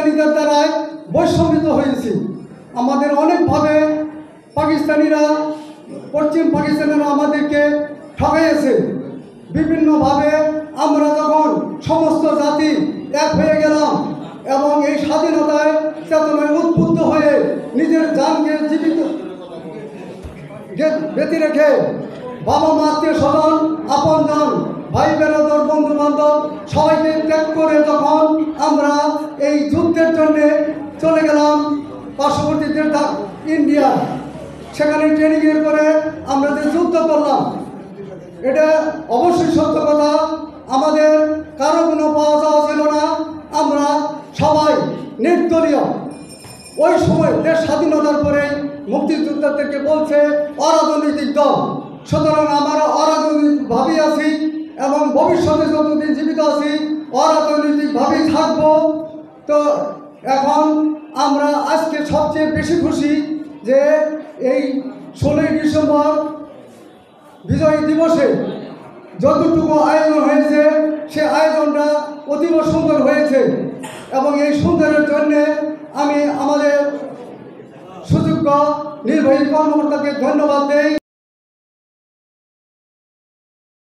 পাকিস্তানিদের দ্বারাই বৈষম্যিত হয়েছি। আমাদের অনেকভাবে পাকিস্তানিরা, পশ্চিম পাকিস্তানিরা আমাদেরকে ঠকাইয়েছে বিভিন্নভাবে। আমরা যখন সমস্ত জাতি এক হয়ে গেলাম এবং এই স্বাধীনতায় চেতনায় উদ্বুদ্ধ হয়ে নিজের জানকে জীবিত বেঁচে রেখে বাবা মা, আত্মীয় স্বজন, আপনজন, ভাই বেরাদর, বন্ধু বান্ধব সবাইকে ত্যাগ করে যখন আমরা এই যুদ্ধের জন্যে চলে গেলাম পার্শ্ববর্তী দেশ ইন্ডিয়া, সেখানে ট্রেনিংয়ের করে আমরা যে যুদ্ধ করলাম, এটা অবশ্যই সত্য কথা। আমাদের কারো কোনো পাওয়া যাওয়া ছিল না, আমরা সবাই নির্দলীয়। ওই সময় দেশ স্বাধীনতার পরে মুক্তিযোদ্ধাদেরকে বলছে অরাজনৈতিক দল, সুতরাং আমরা অরাজনৈতিকভাবেই আছি এবং ভবিষ্যতে যতদিন জীবিত আছি অরাজনৈতিকভাবেই থাকবো। তো এখন আমরা আজকে সবচেয়ে বেশি খুশি যে এই 16ই ডিসেম্বর বিজয় দিবসে যতটুকু আয়োজন হয়েছে সে আয়োজনটা অতীব সুন্দর হয়েছে এবং এই সুন্দরের জন্যে আমি আমাদের সুযোগ্য নির্বাহী কর্মকর্তাকে ধন্যবাদ দেই।